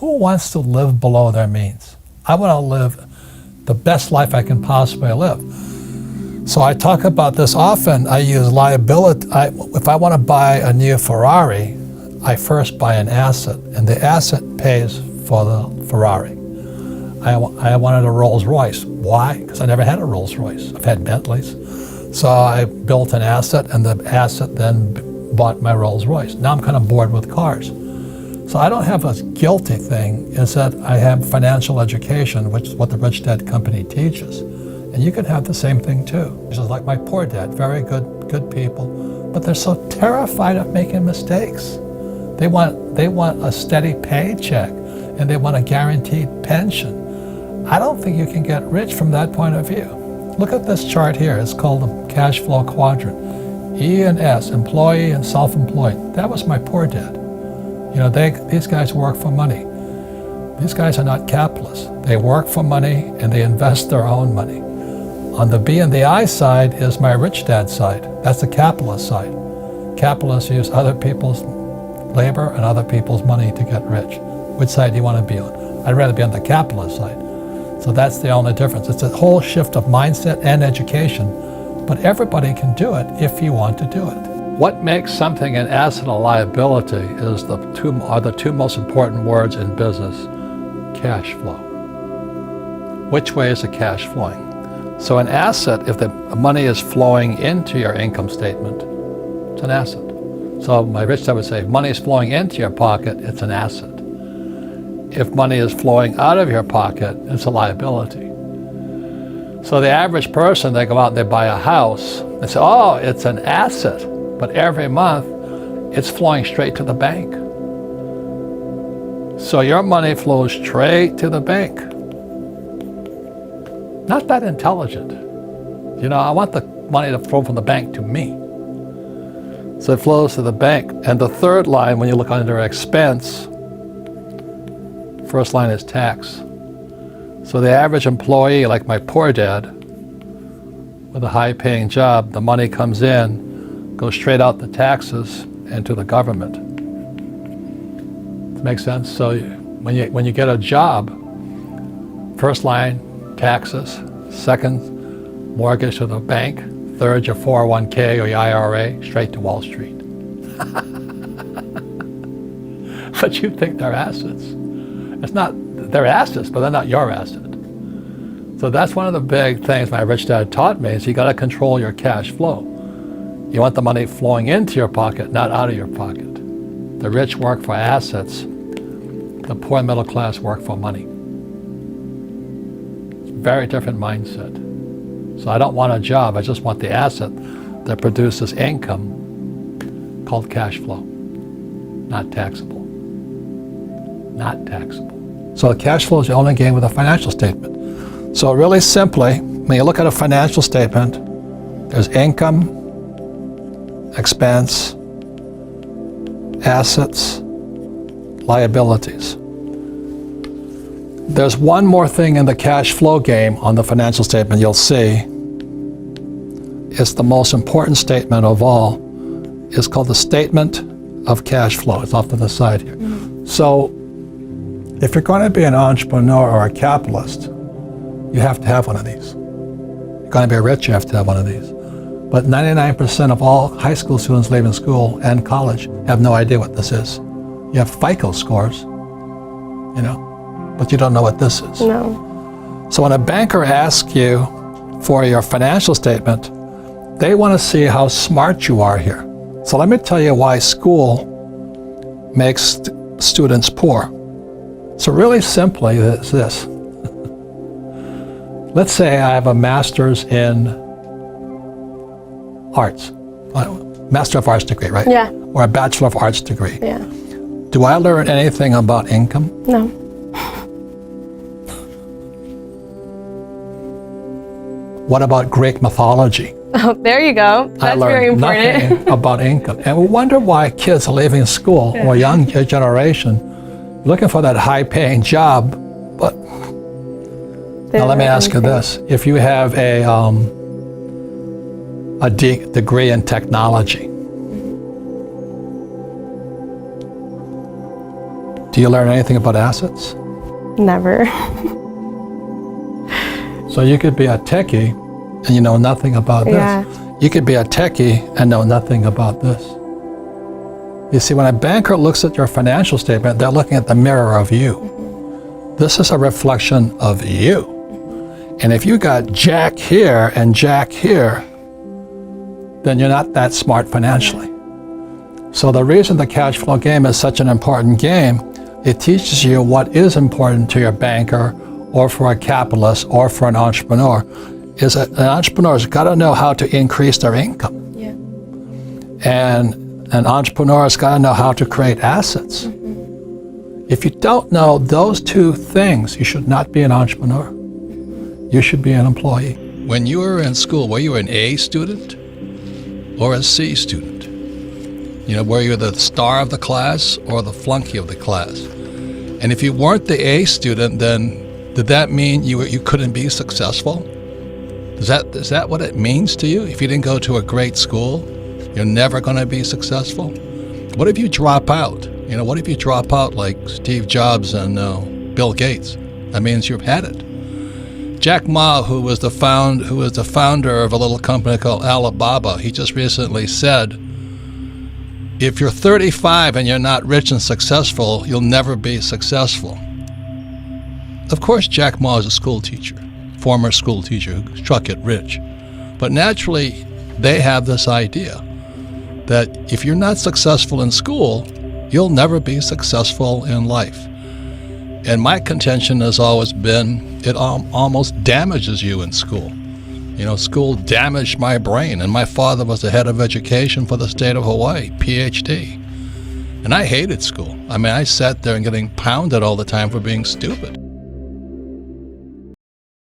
Who wants to live below their means? I want to live the best life I can possibly live. So I talk about this often. I use liability. If I want to buy a new Ferrari, I first buy an asset, and the asset pays for the Ferrari. I wanted a Rolls Royce. Why? Because I never had a Rolls Royce. I've had Bentleys. So I built an asset, and the asset then bought my Rolls Royce. Now I'm kind of bored with cars. So I don't have a guilty thing, is that I have financial education, which is what the Rich Dad Company teaches. And you can have the same thing too. Just like my poor dad, very good people, but they're so terrified of making mistakes. They want a steady paycheck, and they want a guaranteed pension. I don't think you can get rich from that point of view. Look at this chart here. It's called the cash flow quadrant. E and S, employee and self-employed. That was my poor dad. You know, these guys work for money. These guys are not capitalists. They work for money and they invest their own money. On the B and the I side is my rich dad side. That's the capitalist side. Capitalists use other people's labor and other people's money to get rich. Which side do you want to be on? I'd rather be on the capitalist side. So that's the only difference. It's a whole shift of mindset and education, but everybody can do it if you want to do it. What makes something an asset or liability is the two most important words in business: cash flow. Which way is the cash flowing? So an asset, if the money is flowing into your income statement, it's an asset. So my rich dad would say, if money is flowing into your pocket, it's an asset. If money is flowing out of your pocket, it's a liability. So the average person, they go out and they buy a house, they say, oh, it's an asset. But every month, it's flowing straight to the bank. So your money flows straight to the bank. Not that intelligent. You know, I want the money to flow from the bank to me. So it flows to the bank. And the third line, when you look under expense, first line is tax. So the average employee, like my poor dad, with a high-paying job, the money comes in, goes straight out the taxes and to the government. Makes sense? So when you get a job, first line, taxes. Second, mortgage to the bank. Third, your 401k or your IRA, straight to Wall Street. But you think they're assets. It's not, they're assets, but they're not your asset. So that's one of the big things my rich dad taught me, is you got to control your cash flow. You want the money flowing into your pocket, not out of your pocket. The rich work for assets. The poor and middle class work for money. Very different mindset. So I don't want a job, I just want the asset that produces income, called cash flow. Not taxable. Not taxable. So the cash flow is the only game with a financial statement. So really simply, when you look at a financial statement, there's income, expense, assets, liabilities. There's one more thing in the cash flow game on the financial statement you'll see. It's the most important statement of all. It's called the statement of cash flow. It's off to the side here. Mm-hmm. So if you're going to be an entrepreneur or a capitalist, you have to have one of these. If you're going to be rich, you have to have one of these. But 99% of all high school students leaving school and college have no idea what this is. You have FICO scores, you know, but you don't know what this is. No. So when a banker asks you for your financial statement, they want to see how smart you are here. So let me tell you why school makes students poor. So really simply, it's this. Let's say I have a master's in arts, Master of Arts degree, right? Yeah. Or a Bachelor of Arts degree. Yeah. Do I learn anything about income? No. What about Greek mythology? Oh, there you go. That's very important. I learned nothing about income. And we wonder why kids are leaving school, or young generation, looking for that high-paying job. But now let me ask you this. If you have a degree in technology, Do you learn anything about assets? Never. So you could be a techie and you know nothing about this. Yeah. You could be a techie and know nothing about this. You see, when a banker looks at your financial statement, they're looking at the mirror of you. This is a reflection of you. And if you got Jack here and Jack here, then you're not that smart financially. So the reason the cash flow game is such an important game, it teaches you what is important to your banker or for a capitalist or for an entrepreneur, is that an entrepreneur's got to know how to increase their income. Yeah. And an entrepreneur's got to know how to create assets. If you don't know those two things, you should not be an entrepreneur. You should be an employee. When you were in school, were you an A student or a C student? You know, were you the star of the class or the flunky of the class? And if you weren't the A student, then did that mean you couldn't be successful? Is that what it means to you? If you didn't go to a great school, you're never going to be successful? What if you drop out? You know, what if you drop out like Steve Jobs and Bill Gates? That means you've had it. Jack Ma, who was the founder of a little company called Alibaba, he just recently said, if you're 35 and you're not rich and successful, you'll never be successful. Of course, Jack Ma is a school teacher, former school teacher who struck it rich. But naturally, they have this idea that if you're not successful in school, you'll never be successful in life. And my contention has always been it almost damages you in school. You know, school damaged my brain, and my father was the head of education for the state of Hawaii, PhD. And I hated school. I mean, I sat there and getting pounded all the time for being stupid.